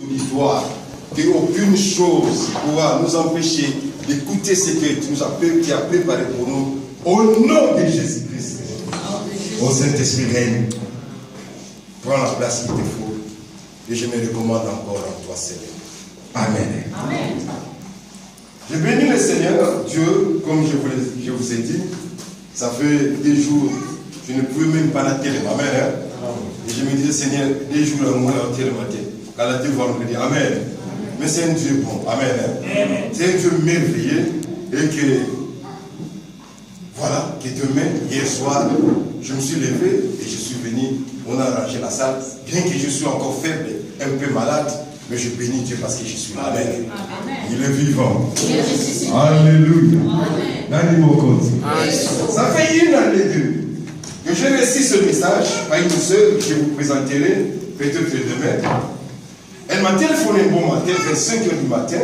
auditoire, qu'aucune chose pourra nous empêcher d'écouter ce que tu as préparé pour nous. Au nom de Jésus-Christ. Au Saint-Esprit règne. Prends la place qu'il te faut. Et je me recommande encore en toi, Seigneur. Amen. Amen. Je bénis le Seigneur, Dieu, comme je vous ai dit. Ça fait des jours, je ne pouvais même pas la télé. Amen. Et je me disais, Seigneur, des jours, là, moi, la télé matin. Quand la télé vendredi. Amen. Mais c'est un Dieu bon. Amen. C'est un Dieu merveilleux. Et que, voilà, que demain, hier soir, je me suis levé et je suis venu. On a arrangé la salle. Bien que je sois encore faible, un peu malade, mais je bénis Dieu parce que je suis là. Amen. Il est vivant. Alléluia. Ça fait une année que j'ai reçu ce message par une soeur que je vous présenterai peut-être demain. Elle m'a téléphoné un bon matin, vers 5 h du matin.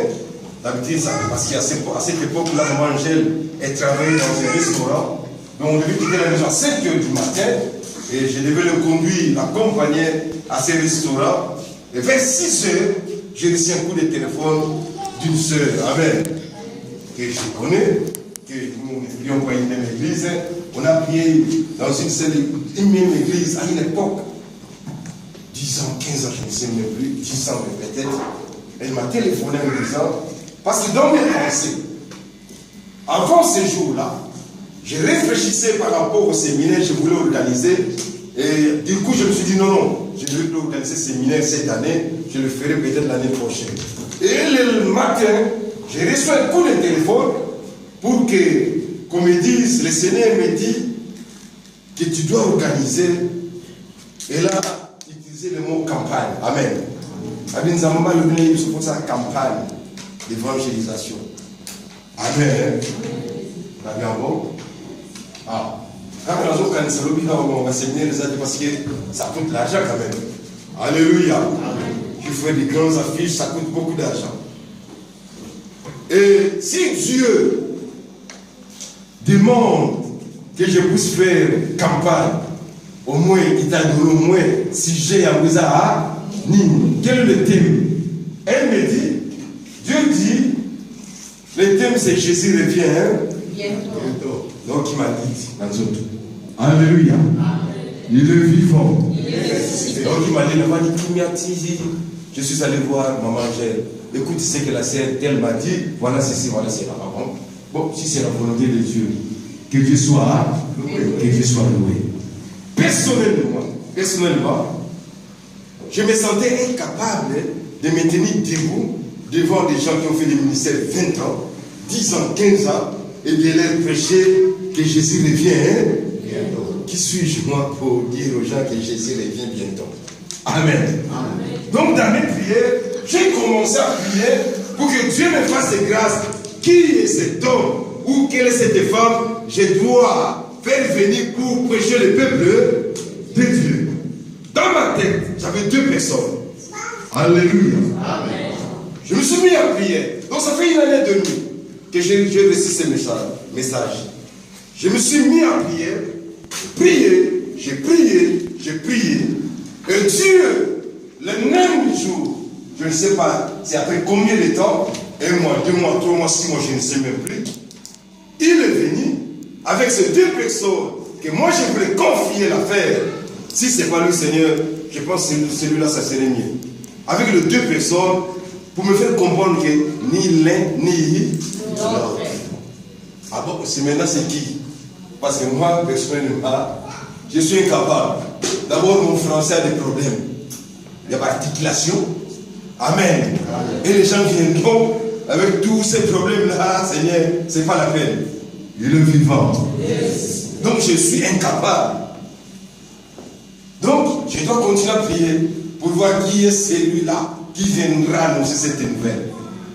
D'habitude, parce qu'à cette époque-là, maman Angèle, elle travaillait dans un restaurant. Donc on devait quitter la maison à 5 h du matin. Et je devais le conduire, l'accompagner à ce restaurant. Et vers 6 h, j'ai reçu un coup de téléphone d'une soeur, amen, que je connais, que nous prions pour une même église. On a prié dans une même église à une époque, 10 ans, 15 ans, je ne sais même plus, 10 ans peut-être. Elle m'a téléphoné en me disant, parce que dans mes pensées, avant ce jour-là, je réfléchissais par rapport au séminaire que je voulais organiser. Et du coup, je me suis dit, non, je ne vais plus organiser ce séminaire cette année, je le ferai peut-être l'année prochaine. Et le matin, j'ai reçu un coup de téléphone pour qu'on me dise, le Seigneur me dit que tu dois organiser. Et là, utiliser le mot campagne. Amen. Amen. C'est une campagne d'évangélisation. Amen. Ah. On va séminaire parce que ça coûte l'argent quand même. Alléluia. Je fais des grandes affiches, ça coûte beaucoup d'argent. Et si Dieu demande que je puisse faire campagne, au moins, il t'a donné au moins, si j'ai un à Nîmes, quel est le thème? Elle me dit, Dieu dit, le thème c'est Jésus revient. Bientôt. Donc il m'a dit, dans autres. Alléluia. Il est vivant. Donc il m'a dit, je suis allé voir maman Angèle. Écoute ce que la sœur elle m'a dit. Voilà ceci, voilà cela. Bon, si c'est la volonté de Dieu, que Dieu soit loué. Personnellement, je me sentais incapable de me tenir debout devant des gens qui ont fait des ministères 20 ans, 10 ans, 15 ans, et de leur prêcher que Jésus revient. Qui suis-je moi pour dire aux gens que Jésus revient bientôt? Amen. Donc dans mes prières, j'ai commencé à prier pour que Dieu me fasse grâce. Qui est cet homme ou quelle est cette femme je dois faire venir pour prêcher le peuple de Dieu? Dans ma tête, j'avais 2 personnes. Alléluia. Amen. Je me suis mis à prier. Donc ça fait une année et demie que j'ai reçu ce message. Je me suis mis à j'ai prié. Et Dieu, le même jour, je ne sais pas, c'est après combien de temps, 1 mois, 2 mois, 3 mois, 6 mois, je ne sais même plus. Il est venu avec ces 2 personnes que moi je voulais confier l'affaire. Si ce n'est pas le Seigneur, je pense que celui-là, ça serait mieux. Avec les 2 personnes, pour me faire comprendre que ni l'un, ni l'autre. Ah bon, c'est maintenant c'est qui? Parce que moi, personnellement, je suis incapable. D'abord, mon français a des problèmes. Il y a pas d'articulation. Amen. Et les gens viennent donc avec tous ces problèmes-là, Seigneur, ce n'est pas la peine. Il est vivant. Yes. Donc, je suis incapable. Donc, je dois continuer à prier pour voir qui est celui-là qui viendra annoncer cette nouvelle.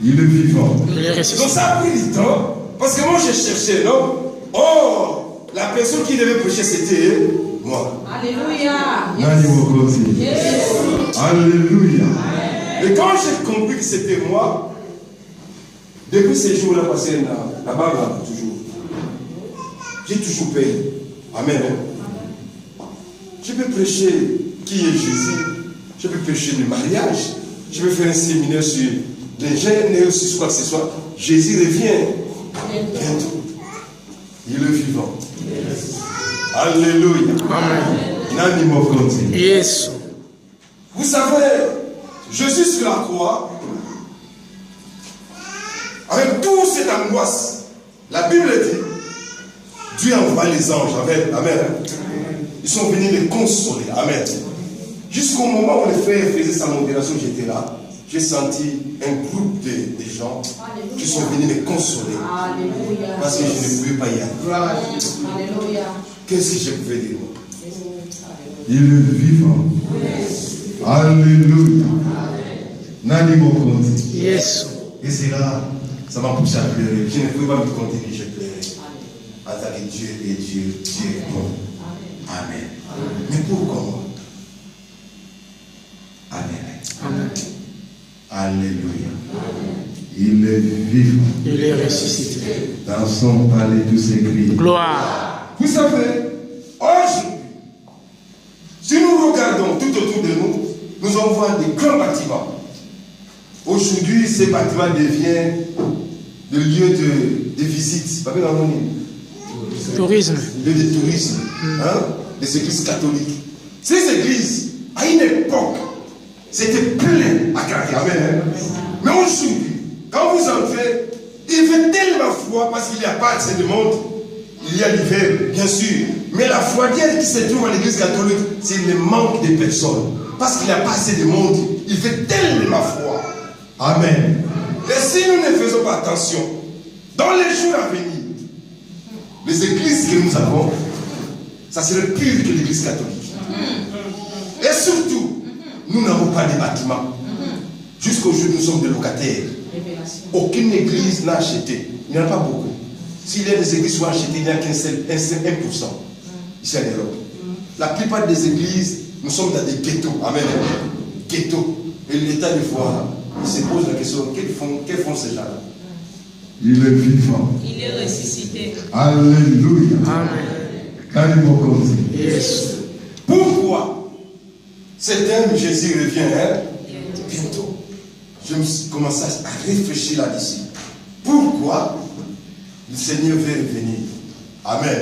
Il est vivant. Donc, ça a pris du temps. Parce que moi, je cherchais, non? Oh, la personne qui devait prêcher, c'était moi. Alléluia. Yes. Alléluia. Et quand j'ai compris que c'était moi, depuis ces jours-là passés là-bas, toujours, j'ai toujours payé. Amen. Je peux prêcher qui est Jésus. Je peux prêcher le mariage. je vais faire un séminaire sur l'ingénieur, sur quoi que ce soit. Jésus revient bientôt. Il est vivant. Alléluia. Amen. Yes. Vous savez, Jésus sur la croix, avec toute cette angoisse, la Bible dit, Dieu a envoyé les anges. Amen. Amen. Ils sont venus les consoler. Amen. Jusqu'au moment où les frères faisaient sa modération, j'étais là. J'ai senti un groupe de gens qui sont venus me consoler. Alléluia. Parce que je ne pouvais pas y aller. Alléluia. Qu'est-ce que je pouvais dire? Il est vivant. Alléluia. Nani mon compte. Yes. Et c'est là, ça m'a poussé à pleurer. Je ne pouvais pas me contenir, je pleurais. En tant que Dieu est Dieu, Dieu est bon. Amen. Mais pourquoi moi? Amen. Amen. Alléluia. Il est vivant. Il est ressuscité. Dans son palais tout s'écrit. Gloire. Vous savez, aujourd'hui, si nous regardons tout autour de nous, nous allons voir des grands bâtiments. Aujourd'hui, ces bâtiments deviennent des lieux de visite. Pas bien dans mon Tourisme. Lieux de tourisme. Hein? Des églises catholiques. Ces églises, à une époque, c'était plein à craquer. Amen. Mais aujourd'hui, quand vous entrez, il fait tellement froid parce qu'il n'y a pas assez de monde. Il y a l'hiver, bien sûr. Mais la froideur qui se trouve à l'église catholique, c'est le manque de personnes. Parce qu'il n'y a pas assez de monde. Il fait tellement froid. Amen. Et si nous ne faisons pas attention, dans les jours à venir, les églises que nous avons, ça serait pire que l'église catholique. Et surtout, nous n'avons pas de bâtiments. Jusqu'aujourd'hui, nous sommes des locataires. Aucune église n'a acheté. Il n'y en a pas beaucoup. S'il y a des églises qui sont achetées, il n'y a qu'un seul 1% ici en Europe. La plupart des églises, nous sommes dans des ghettos. Amen. Ghettos. Et l'État de voir, il se pose la question, que font ces gens-là? Il est vivant. Il est ressuscité. Alléluia. Amen. Yes. Pourquoi cet homme, Jésus revient bientôt? Je me suis commencé à réfléchir là-dessus. Pourquoi le Seigneur veut revenir? Amen.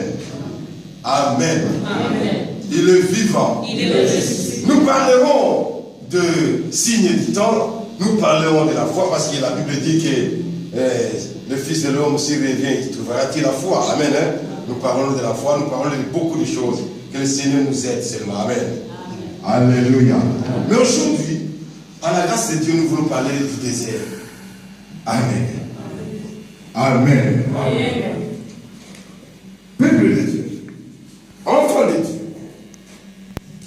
Amen. Amen. Il est vivant. Il est ressuscité. Nous parlerons de signes du temps. Nous parlerons de la foi parce que la Bible dit que le Fils de l'homme aussi revient, il trouvera-t-il la foi? Amen. Hein? Nous parlons de la foi, nous parlons de beaucoup de choses. Que le Seigneur nous aide seulement. Amen. Alléluia. Mais aujourd'hui, à la grâce de Dieu, nous voulons parler du désert. Amen. Amen. Amen. Peuple de Dieu, enfant de Dieu,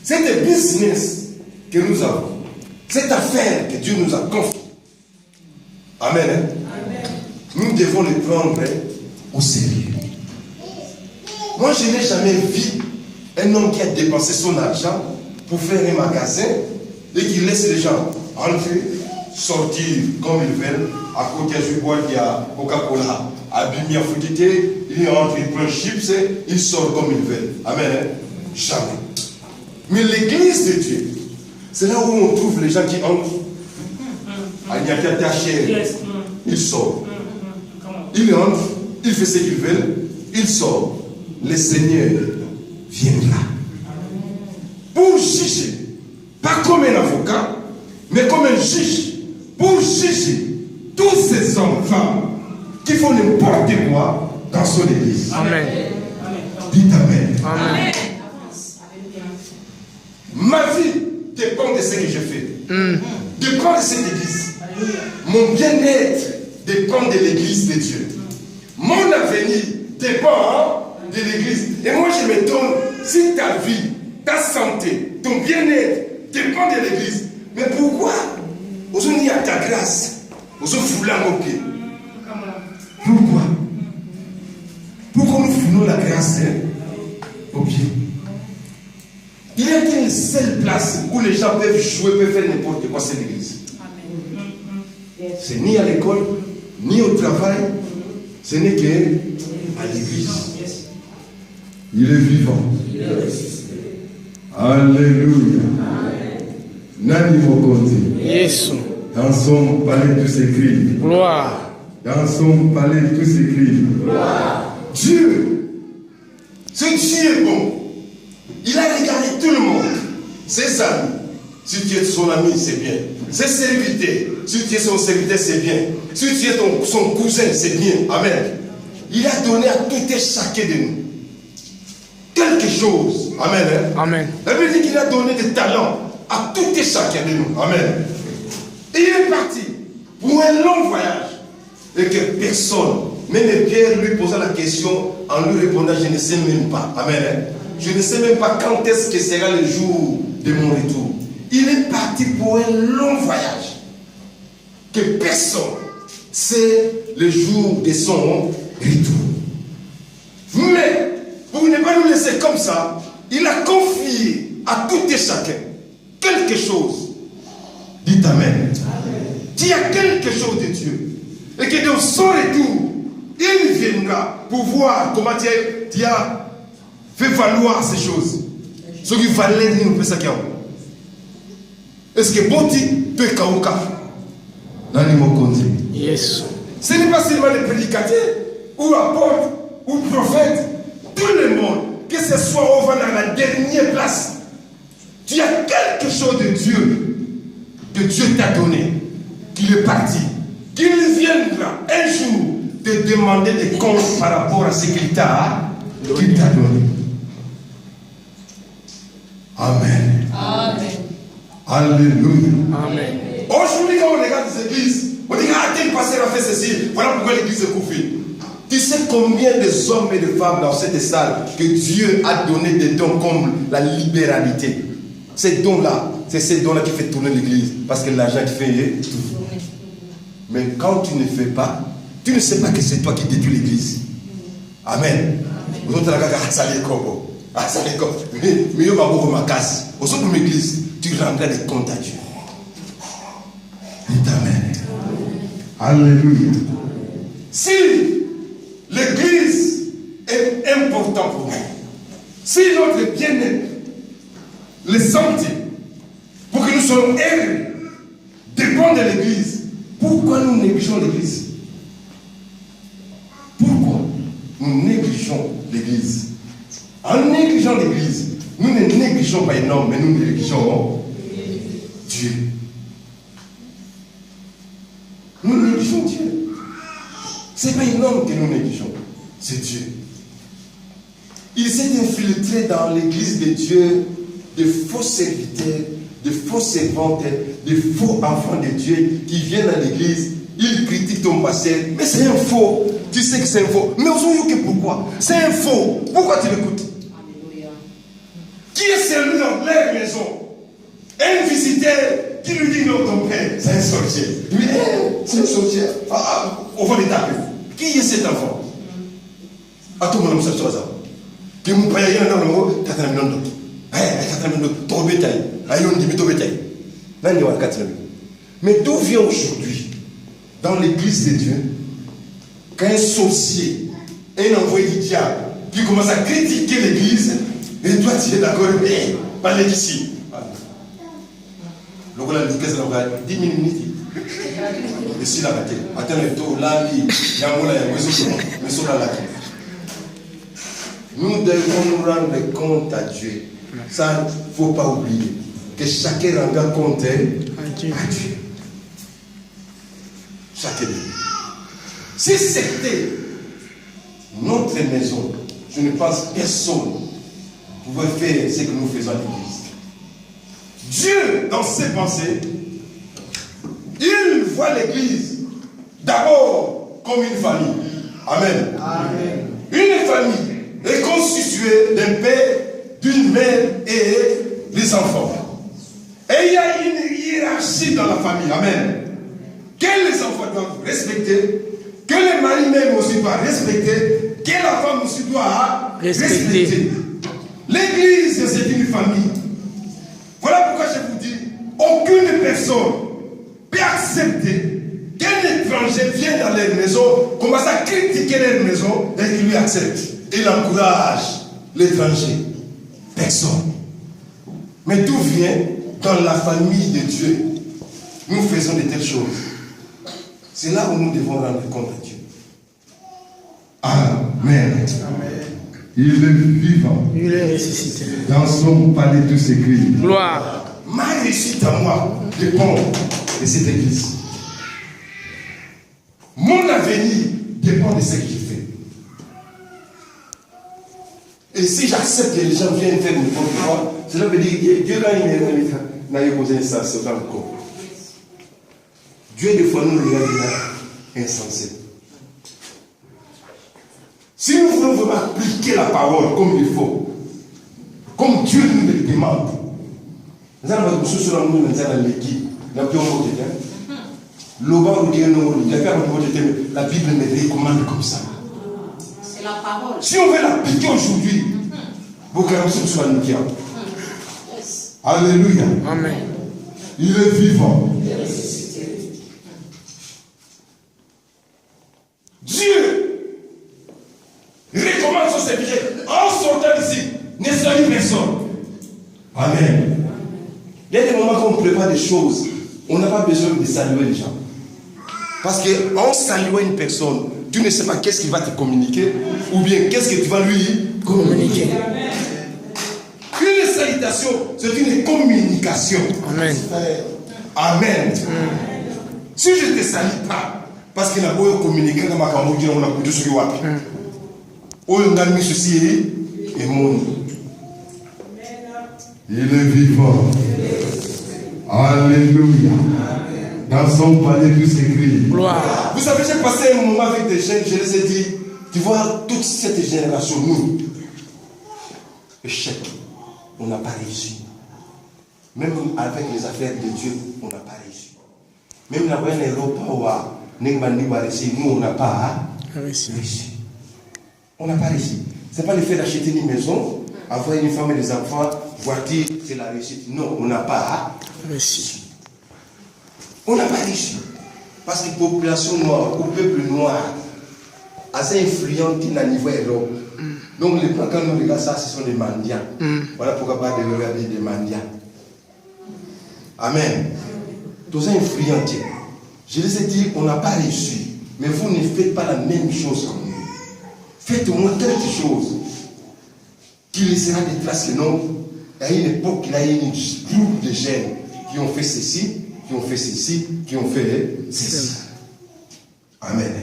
c'est business que nous avons, cette affaire que Dieu nous a confiée. Amen. Amen. Nous devons le prendre au sérieux. Moi, je n'ai jamais vu un homme qui a dépensé son argent pour faire un magasin et qui laisse les gens entrer, sortir comme ils veulent. À côté du bois, il y a Coca-Cola. À Bimia Foutité, il entre, il prend chips, il sort comme il veut. Amen. Jamais. Mais l'église de Dieu, c'est là où on trouve les gens qui entrent. Il sort. Il entre, il fait ce qu'il veut, il sort. Le Seigneur viendra pour juger, pas comme un avocat, mais comme un juge, pour juger tous ces hommes, femmes qui font n'importe quoi dans son église. Amen. Dites Amen. Amen. Ma vie dépend de ce que je fais. Dépend de cette église. Mon bien-être dépend de l'église de Dieu. Mon avenir dépend de l'église. Et moi je me donne, si ta vie, ta santé, ton bien-être dépend de l'église. Mais pourquoi aujourd'hui à ta grâce, aujourd'hui foulons au pied? Pourquoi? Pourquoi nous foulons la grâce au pied? Il n'y a qu'une seule place où les gens peuvent jouer, peuvent faire n'importe quoi, c'est l'église. C'est ni à l'école, ni au travail, ce n'est qu'à l'église. Il est vivant. Alléluia. Nani mokote. Yesu. Dans son palais, tout s'écrit. Gloire. Dans son palais, tout s'écrit. Dieu, ce Dieu est bon. Il a regardé tout le monde. Ses amis, si tu es son ami, c'est bien. Ses serviteurs, si tu es son serviteur, c'est bien. Si tu es son cousin, c'est bien. Amen. Il a donné à tout et chacun de nous quelque chose. Amen. Hein? Amen. La Bible dit qu'il a donné des talents à tout et chacun de nous. Amen. Et il est parti pour un long voyage. Et que personne, même Pierre lui posa la question en lui répondant, je ne sais même pas. Amen. Hein? Je ne sais même pas quand est-ce que sera le jour de mon retour. Il est parti pour un long voyage. Que personne sait le jour de son retour. Mais, pour ne pas nous laisser comme ça, il a confié à tout et chacun quelque chose. Dites Amen. Tu as quelque chose de Dieu. Et que dans son retour, il viendra pour voir comment tu as fait valoir ces choses. Ce qui valait nous peut s'acquérir. Est-ce que Boti peut kauka? Yes. Ce n'est pas seulement les prédicateurs, ou apôtres, ou prophètes, tout le monde, que ce soit au dans la dernière place, tu as quelque chose de Dieu, que Dieu t'a donné, qu'il est parti, qu'il viendra un jour te demander des comptes par rapport à ce qu'il t'a donné. Amen. Amen. Alléluia. Amen. Aujourd'hui, quand on regarde les églises, on dit ah, tel pasteur a fait ceci, voilà pourquoi l'église est coupée. Tu sais combien de hommes et de femmes dans cette salle que Dieu a donné des dons comme la libéralité. Ces dons-là, c'est ces dons-là qui fait tourner l'église. Parce que l'argent qui fait tout. Mais quand tu ne fais pas, tu ne sais pas que c'est toi qui détruis l'église. Amen. Vous autres, mais il va beaucoup ma casse. Au sein de l'église, tu rendras des comptes à Dieu. Amen. Alléluia. Si l'église est importante pour nous, si notre bien-être, les santé, pour que nous soyons heureux, dépend de l'église, pourquoi nous négligeons l'église? Pourquoi nous négligeons l'église? En négligeant l'église, nous ne négligeons pas un homme, mais nous négligeons Dieu. Nous négligeons Dieu. Ce n'est pas un homme que nous négligeons, c'est Dieu. Il s'est infiltré dans l'église de Dieu de faux serviteurs, de faux servantes, de faux enfants de Dieu qui viennent à l'église, ils critiquent ton pasteur, mais c'est un faux. Tu sais que c'est un faux. Mais aujourd'hui, pourquoi? C'est un faux. Pourquoi tu l'écoutes? Qui est celui dans leur maison? Un visiteur qui lui dit non, ton père, c'est un sorcier. Il dit, c'est un sorcier. On va les taper. Qui est cet enfant? À tout le monde, ça. Que mon père, il y a un homme, tu as un homme. Mais d'où vient aujourd'hui, dans l'église de Dieu, qu'un sorcier, un envoyé du diable, qui commence à critiquer l'église, et toi tu es d'accord, mais parlez d'ici. Donc là, l'église va 10 minutes. Et si la bataille, attends le tour, là, il y a un moulin, mais sur la laque. Nous devons nous rendre compte à Dieu. Ça, il ne faut pas oublier que chacun rend compte à Dieu. Chacun de nous. Si c'était notre maison, je ne pense que personne pouvait faire ce que nous faisons à l'église. Dieu, dans ses pensées, il voit l'église d'abord comme une famille. Amen. Amen. Une famille est constituée d'un père, d'une mère et des enfants. Et il y a une hiérarchie dans la famille. Amen. Que les enfants doivent respecter, que les maris même aussi doivent respecter, que la femme aussi doit respecter. L'église, c'est une famille. Voilà pourquoi je vous dis, aucune personne peut accepter qu'un étranger vienne dans leur maison, commence à critiquer leur maison et qu'il lui accepte. Il encourage l'étranger. Personne. Mais tout vient dans la famille de Dieu. nous faisons de telles choses. C'est là où nous devons rendre compte à Dieu. Amen. Il est vivant. Il est ressuscité. Dans son palais tout s'écrit. Gloire. Ma réussite à moi dépend de cette église. Mon avenir dépend de ce que je fais. Et si j'accepte que les gens viennent faire n'importe quoi, cela veut dire que Dieu, quand il m'a posé ça, c'est pas encore. Dieu, des fois, nous regarde insensé. Si nous voulons vraiment appliquer la parole comme il faut, comme Dieu nous le demande, nous allons voir sur la nous dans l'équipe. La Bible me recommande comme ça. C'est la parole. Si on veut l'appliquer aujourd'hui, vous allez sur la nuit. Alléluia. Amen. Il est vivant. Dieu recommande son serviteur en sortant d'ici. Ne soyez personne. Amen. Il y a des moments où on prépare des choses, on n'a pas besoin de saluer les gens. Parce qu'en saluant une personne, tu ne sais pas qu'est-ce qu'il va te communiquer, ou bien qu'est-ce que tu vas lui Communiquer. Une salutation, c'est une communication. Amen. Amen. Si je ne te salue pas, parce qu'il n'a pas communiqué dans ma campagne, on a coupé sur le wap. On a mis ceci et mon. Il est vivant. Alléluia. Dans son palais tout s'écrit. Gloire. Vous savez, j'ai passé un moment avec des jeunes, je les ai dit, tu vois, toute cette génération, nous, échec, on n'a pas réussi. Même avec les affaires de Dieu, on n'a pas réussi. Même la voie Europe, nous, on n'a pas réussi. On n'a pas réussi. Ce n'est pas le fait d'acheter une maison, avoir une femme et des enfants, voiture, c'est la réussite. Non, on n'a pas réussi. On n'a pas réussi. Parce que la population noire, le peuple noir, assez influente à niveau Europe. Donc, quand nous regardons ça, ce sont des mendiants. Voilà pourquoi pas de regarder des mendiants. Amen. Tous influents. Je les ai dit, on n'a pas réussi. Mais vous ne faites pas la même chose que nous. Faites au moins quelque chose qui laissera des traces que non. À une époque, il y a eu un groupe de jeunes qui ont fait ceci, qui ont fait ceci, qui ont fait ceci. Amen.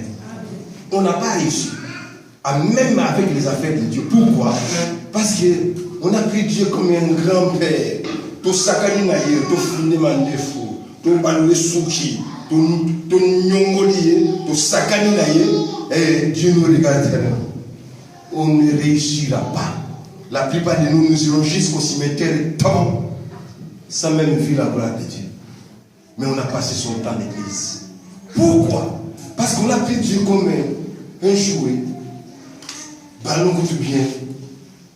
On n'a pas réussi. Même avec les affaires de Dieu. Pourquoi? Parce qu'on a pris Dieu comme un grand-père. Tout sakani na ye, tout fini mandefou, tout balou souki, tout nyongoli, tout sakani na ye, et Dieu nous regarde. On ne réussira pas. La plupart de nous, nous irons jusqu'au cimetière tant, sans même vivre la gloire de Dieu. Mais on a passé son temps à l'église. Pourquoi? Parce qu'on a pris Dieu comme un jouet. Ballon tout bien.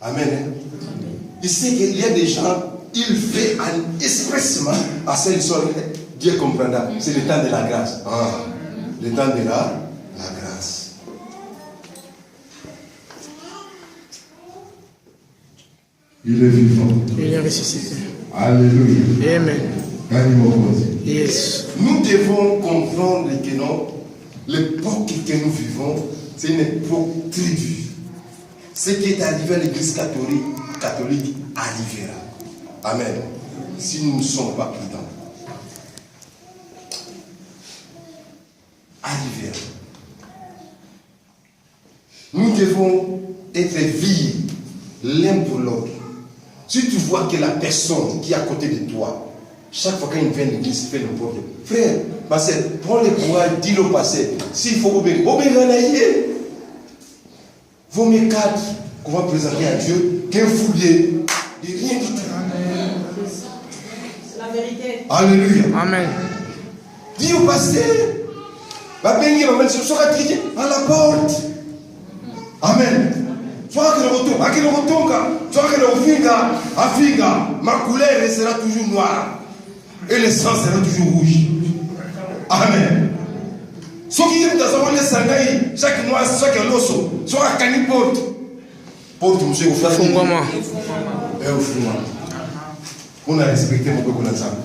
Amen. Il sait qu'il y a des gens, il fait expressement à celle qui sont Dieu comprendra. C'est le temps de la grâce. Le temps de la grâce. Il est vivant. Il est ressuscité. Alléluia. Amen. Yes. Nous devons comprendre que non, l'époque que nous vivons, c'est une époque très dure. Ce qui est arrivé à l'église catholique arrivera. Amen. Si nous ne sommes pas prudents. Arrivera. Nous devons être vifs l'un pour l'autre. Si tu vois que la personne qui est à côté de toi, chaque fois qu'il vient à l'église, fait le problème. Frère, passez, prends le courage, dis-le passé. S'il faut obéir, obéir. Vaut mieux cadre qu'on va présenter à Dieu qu'un fouillé de rien du tout. C'est la vérité. Alléluia. Amen. Dis au pasteur, va bénir, va mettre sur à la porte. Amen. Soit que le retour, soit que le finga, ma couleur sera toujours noire et le sang sera toujours rouge. Amen. Ce qui est dans le sangaï, chaque mois, chaque loso, soit à cani porte, monsieur, au frère. Fungoma. On a respecté mon peuple ensemble.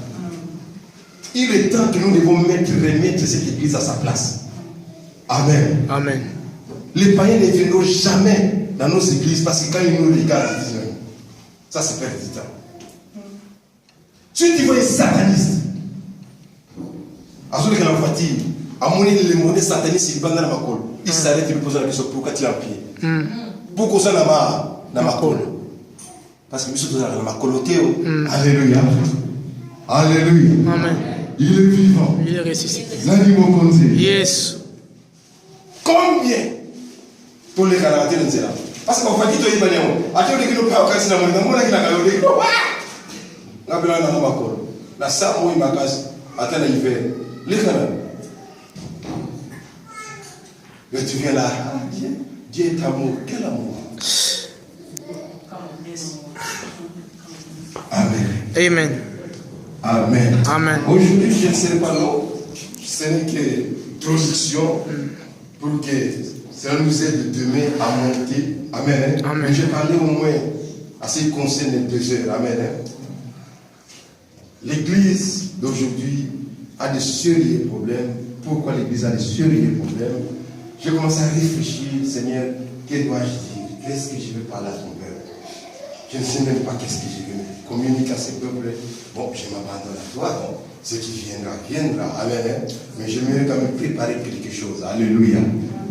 Il est temps que nous devons remettre cette église à sa place. Amen. Amen. Les païens ne viendront jamais dans nos églises parce que quand ils nous regardent, ils disent non. Ça, c'est perdre du temps. Si tu vois un sataniste, à ce que l'on fatigue, à mon avis, le monde sataniste, il va dans ma colle. Il s'arrête, il me pose la question pourquoi tu es en pied. Pourquoi ça n'a ma colle? Parce que nous sommes dans ma colle. Alléluia. Alléluia. Amen. Il est vivant. Il est ressuscité. L'animaux compté. Yes. Combien pour les canards de Nzela? Parce qu'on va dire que tu es malien. À tout le monde, pas au monde, on a dit que on a besoin de ma colle. La salle, moi, il m'a cassé. Attends l'hiver. Les canards. Et tu viens là. Dieu est amour. Quel amour? Amen. Amen. Amen. Amen. Aujourd'hui, je ne serai pas long. Ce n'est que production pour que cela nous aide demain à monter. Amen. Amen. Mais j'ai parlé au moins à ce qui concerne les 2 heures. Amen. L'église d'aujourd'hui a de sérieux problèmes. Pourquoi l'église a de sérieux problèmes? J'ai commencé à réfléchir, Seigneur, que dois-je dire? Qu'est-ce que je veux parler à ton peuple? Je ne sais même pas qu'est-ce que je veux communiquer à ce peuple. Bon, je m'abandonne à toi, donc ce qui viendra, viendra. Amen. Mais j'aimerais quand même préparer quelque chose. Alléluia.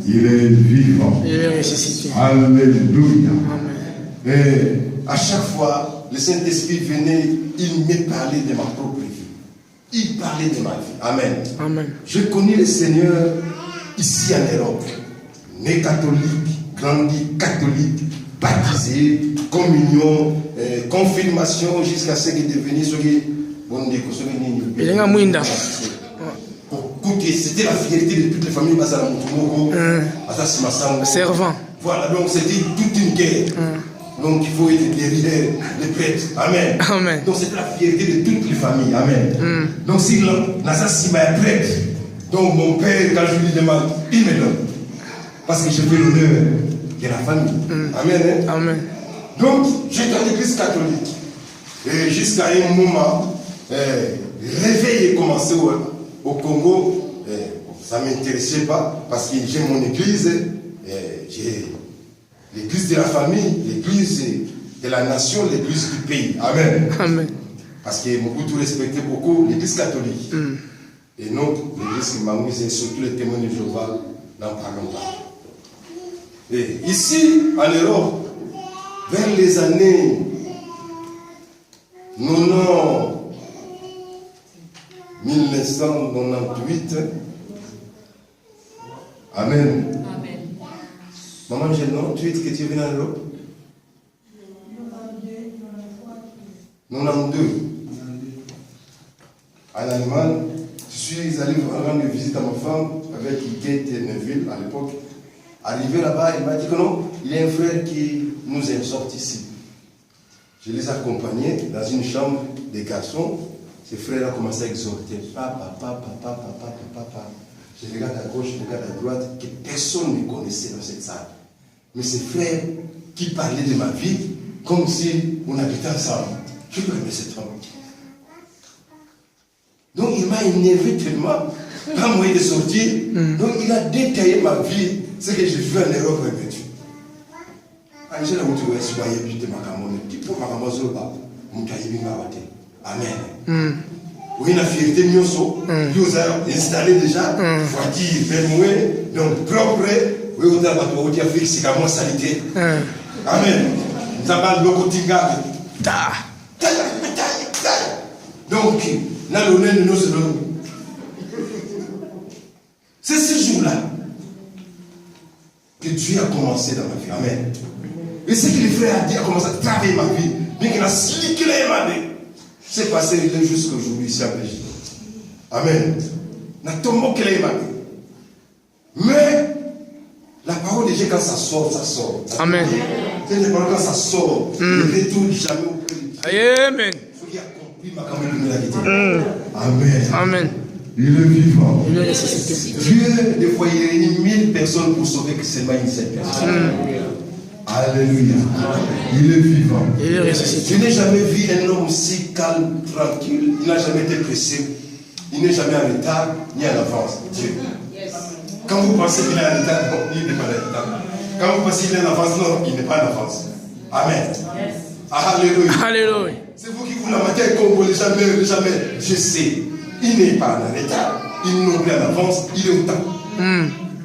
Il est vivant. Il est ressuscité. Alléluia. Amen. Et à chaque fois, le Saint-Esprit venait, il me parlait de ma propre vie. Il parlait de ma vie. Amen. Amen. Je connais le Seigneur ici en Europe. Né catholique, grandi catholique, baptisé, communion, confirmation jusqu'à ce qu'il est devenu ce qui Il est un mouinda. c'était la fierté de toutes les familles Basala Moutoumoko, Servant. Voilà, donc c'était toute une guerre. Donc il faut être derrière les prêtres. Amen. Amen. Donc c'était la fierté de toutes les familles. Amen. Donc si Nasa Sima est prêtre, donc mon père, quand je lui demande, il me donne. Parce que je fais l'honneur de la famille. Amen. Amen. Donc j'étais à l'église catholique. Et jusqu'à un moment, réveil est commencé au Congo. Ça ne m'intéressait pas parce que j'ai mon église. J'ai l'église de la famille, l'église de la nation, l'église du pays. Amen. Amen. Parce que beaucoup respectaient beaucoup l'église catholique. Et non, l'église qui m'a mis, c'est surtout les témoins de Jéhovah, n'en parlons pas. Et ici, en Europe, vers les années 1998, Amen. Maman, j'ai 98 que tu es venu en Europe. 92. En Allemagne, je suis allé rendre visite à ma femme avec Kate Neville à l'époque. Arrivé là-bas, il m'a dit que non, il y a un frère qui nous exhorte ici. Je les ai accompagnés dans une chambre des garçons. Ces frères ont commencé à exhorter. Papa. Je regarde à gauche, je regarde à droite, que personne ne connaissait dans cette salle. Mais ces frères qui parlaient de ma vie, comme si on habitait ensemble. Je connais cet homme. Donc il m'a énervé tellement, pas moyen de sortir. Donc il a détaillé ma vie, ce que j'ai vu en Europe répété. Angela Moutoua, soyez plus de ma camone, qui pour ma camone, Amen. Oui, la fierté mioso, qui vous a installé déjà, voiture, vermoué, donc propre, oui, vous avez dit physiquement salité. Amen. Nous avons le quotidien. Donc, là, l'honneur de nos selon. C'est ce jour-là que Dieu a commencé dans ma vie. Amen. Et ce que le frère a dit a commencé à travailler ma vie, bien qu'il a sliqué ma vie. C'est passé jusqu'à aujourd'hui ici à Belgique. Amen. N'a tombé qu'elle est ma vie. Mais la parole de Dieu, quand ça sort, ça sort. Amen. C'est une parole quand ça sort. Ne retourne jamais auprès de Dieu. Amen. Il faut qu'il accomplisse ma caméra. Amen. Amen. Il est vivant. Il est ressuscité. Dieu, des fois, il réunit 1000 personnes pour sauver que seulement une seule personne. Alléluia. Il est vivant. Il est ressuscité. Je n'ai jamais vu un homme si calme, tranquille. Il n'a jamais été pressé. il n'est jamais en retard ni en avance. Dieu. Quand vous pensez qu'il est en retard, non, il n'est pas en retard. Quand vous pensez qu'il est en avance, non, il n'est pas en avance. Amen. Alléluia. Alléluia. C'est vous qui vous la mettez comme jamais, jamais. Je sais. Il n'est pas en retard. Il n'est pas en avance. Il est au temps.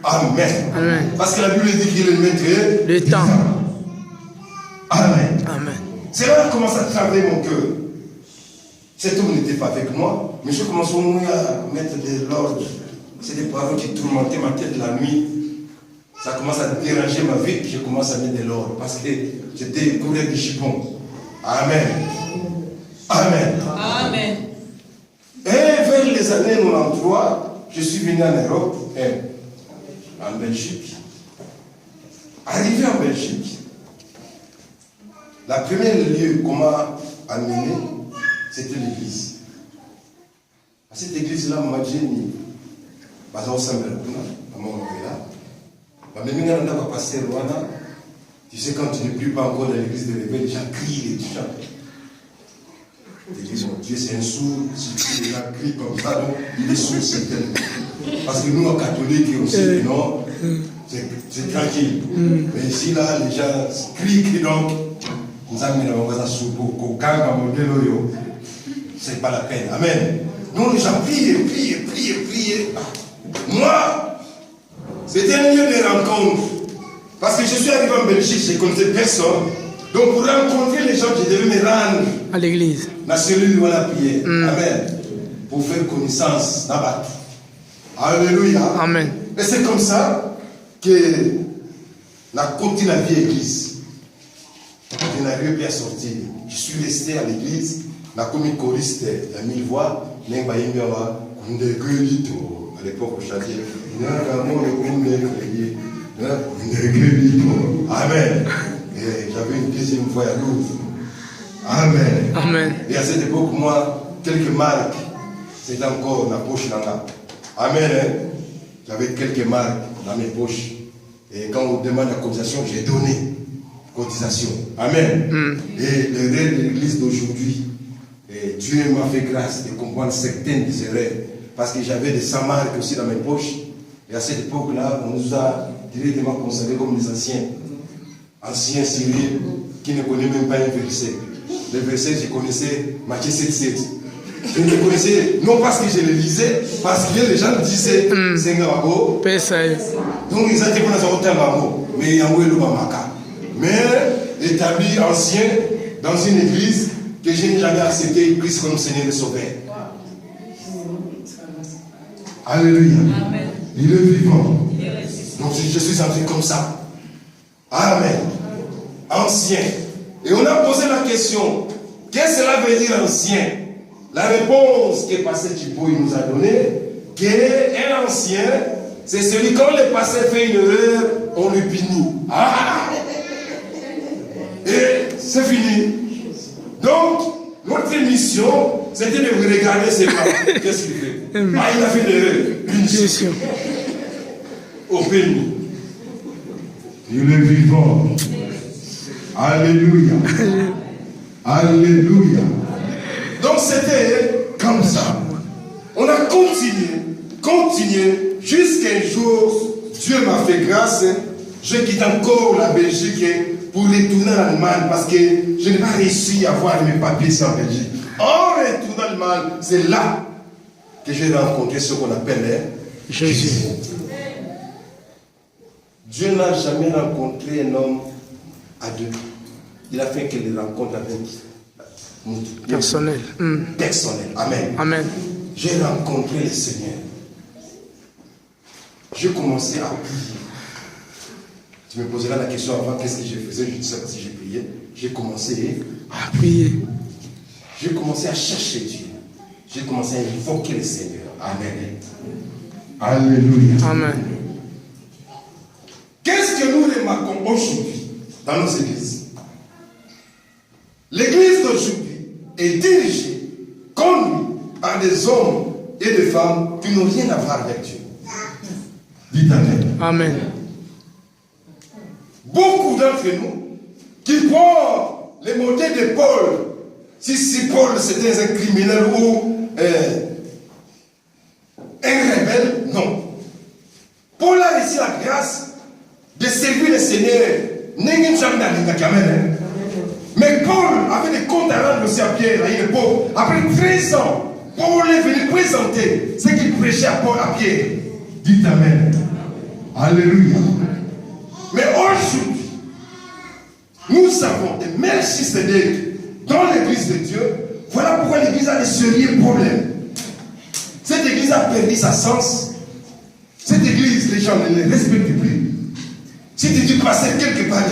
Amen. Amen. Parce que la Bible dit qu'il est le maître le temps. Amen. Amen. C'est là que commence à travailler mon cœur. Cet homme n'était pas avec moi, mais je commence au moins à mettre de l'ordre. C'est des paroles qui tourmentaient ma tête la nuit. Ça commence à déranger ma vie, puis je commence à mettre de l'ordre. Parce que j'étais coureur du chipon. Amen. Amen. Amen. Et vers les années 93, je suis venu en Europe, en Belgique. Arrivé en Belgique, la première lieu qu'on m'a amené, c'était l'église. À cette église-là, m'a dit, tu sais, quand tu ne pries pas encore dans l'église de l'éveil, les gens crient, les gens. L'église, mon Dieu, c'est un sourd. Si les gens crient comme ça, donc, il est sourd, c'est tel. Parce que nous, en catholique, on sait que non, c'est tranquille. Mais ici, là, les gens crient, donc, nous amenons à sourd, c'est pas la peine. Amen. Nous, les gens prient. Moi, c'était un lieu de rencontre. Parce que je suis arrivé en Belgique, je ne connaissais personne. Donc pour rencontrer les gens, je devais me rendre à l'église. La cellule où on a prié. Amen. Pour faire connaissance d'Abat. Alléluia. Amen. Et c'est comme ça que la côté de la vie église. Je n'arrivais plus à sortir. Je suis resté à l'église. La commune choriste, la 1000 voix. À l'époque, je chantais. Amen. Et j'avais une deuxième fois à Louvre. Amen. Amen. Et à cette époque, moi, quelques marques, c'était encore dans la poche là. Amen. J'avais quelques marques dans mes poches. Et quand on demande la cotisation, j'ai donné cotisation. Amen. Et le rêve de l'église d'aujourd'hui, Dieu m'a fait grâce de comprendre certaines des erreurs. Parce que j'avais des 100 marques aussi dans mes poches. Et à cette époque-là, on nous a directement conservés comme des anciens syriens qui ne connaissaient même pas un verset. Le verset, je connaissais Matthieu 7,7. Je le connaissais, non parce que je le lisais, parce que les gens disaient, c'est un gabago. Donc ils étaient pour nous avoir mais il y a un Maka. Mais établi ancien dans une église que je n'ai jamais accepté Christ comme Seigneur et Sauveur. Alléluia. Amen. Il est vivant. Donc je suis entré comme ça. Amen. Ancien. Et on a posé la question, qu'est-ce que cela veut dire ancien? La réponse que Pasteur Chipoy nous a donnée, qu'un ancien, c'est celui quand le pasteur fait une erreur, on le punit. Et c'est fini. Donc, notre mission, c'était de vous regarder ses parents. Qu'est-ce qu'il fait? Il a fait une erreur. Punition. Au pénis. Il est vivant. Alléluia. Alléluia. Donc c'était comme ça. On a continué, jusqu'à un jour, Dieu m'a fait grâce. Je quitte encore la Belgique pour retourner en Allemagne parce que je n'ai pas réussi à avoir mes papiers ici en Belgique. En retournant en Allemagne, c'est là que j'ai rencontré ce qu'on appelle Jésus. Dieu n'a jamais rencontré un homme à deux. Il a fait qu'il rencontre avec personnel. Personnel. Amen. Amen. J'ai rencontré le Seigneur. J'ai commencé à prier. Tu me poseras la question avant, qu'est-ce que je faisais? Je ne sais pas si j'ai prié. J'ai commencé à prier. J'ai commencé à chercher Dieu. J'ai commencé à invoquer le Seigneur. Amen. Alléluia. Amen. Qu'est-ce que nous remarquons aujourd'hui dans nos églises? L'église d'aujourd'hui est dirigée, conduite par des hommes et des femmes qui n'ont rien à voir avec Dieu. Dites Amen. Amen. Beaucoup d'entre nous qui croient les modèles de Paul, si Paul c'était un criminel ou un rebelle, non. Paul a reçu la grâce de servir le Seigneur. Mais Paul avait des comptes à rendre aussi à Pierre à une époque. Après 13 ans, Paul est venu présenter ce qu'il prêchait à Pierre. Dites Amen. Alléluia. Mais aujourd'hui, nous avons des Melchisédek dans l'église de Dieu. Voilà pourquoi l'église a des sérieux problèmes. Cette église a perdu sa sens. Cette église, les gens ne les respectent plus. Si tu dis passer quelque part,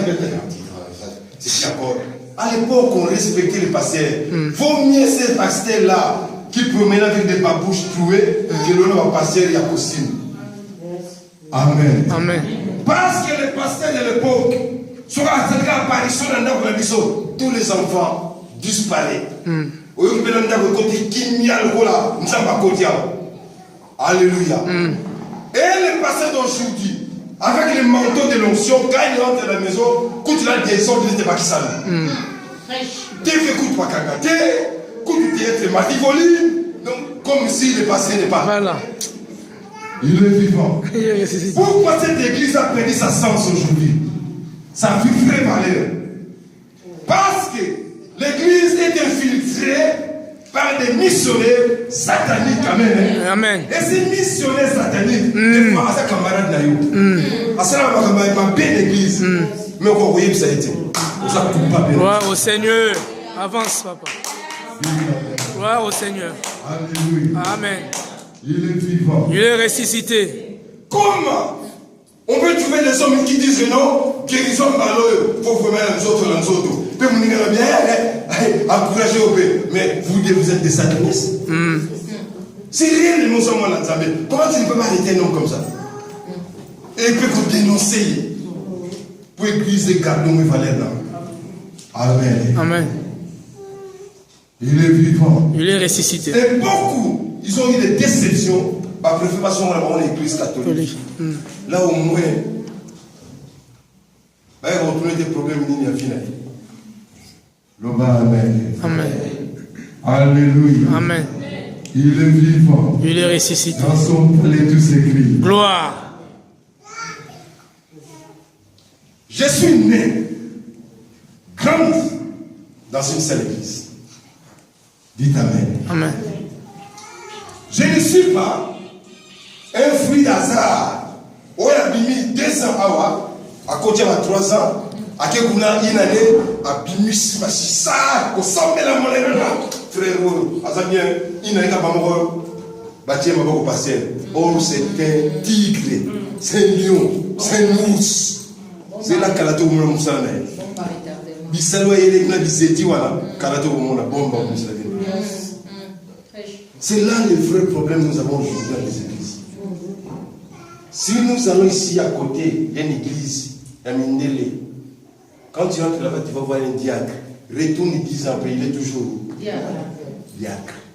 c'est d'accord. À l'époque, on respectait les pasteurs. Vaut mieux ces pasteurs-là qui promenaient avec des babouches trouées que l'on va passer et à costume. Amen. Amen. Parce que les pasteurs de l'époque sont à cette apparition dans la maison. Tous les enfants disparaissent. Alléluia. Et les pasteurs d'aujourd'hui, avec les manteaux de l'onction, quand ils rentrent à la maison, quand tu as des ordres, ils ne te pas qui ça. Tu fais coup de pakagate, coup de théâtre mativoline, donc comme si le passé n'est pas. Voilà. Il est vivant. Pourquoi cette église a perdu sa sens aujourd'hui? Ça fait vraie valeur. Parce que l'église est infiltrée par des missionnaires sataniques. Amen. Amen. Et ces missionnaires sataniques, des fois, à sa camarade Nayo, à sa camarade, ma belle église, mais on voyait que ça a été. On s'est coupable. Gloire au Seigneur. Avance, papa. Gloire au Seigneur. Alléluia. Amen. Il est vivant. Il est ressuscité. Comment on peut trouver des hommes qui disent que non, guérison malheur, il faut vraiment les autres, les autres. Peut vous dire bien, encourager au pays. Mais vous êtes des satanistes. C'est rien de nous sommes en Zambie. Comment tu ne peux pas arrêter un homme comme ça? Et il peut vous dénoncer pour égliser gardons mes valeurs là. Amen. Amen. Il est vivant. Il est ressuscité. Et beaucoup, ils ont eu des déceptions par préférence dans l'église catholique. Là au moins, ils vont retrouver des problèmes à final. Amen. Amen. Alléluia. Amen. Il est vivant. Il est ressuscité. Dans son palais tout s'écrit. Gloire. Je suis né, grandi dans une seule église. Dites Amen. Amen. Je ne suis pas un fruit d'hasard. On a mis 2 ans à côté de 3 ans. À quel moment il y a une année, à Bimi, ça, au sommet de la monnaie là. Frère, à bien, il n'a pas bâti ma beaucoup passé. Oh, c'est un tigre, c'est un lion, c'est un ours. C'est là qu'elle a tout le monde moussane. C'est là le vrai problème que nous avons aujourd'hui dans les églises. Si nous allons ici à côté d'une église, à Mindele, quand tu entres là-bas, tu vas voir un diacre. Retourne 10 ans après, il est toujours diacre.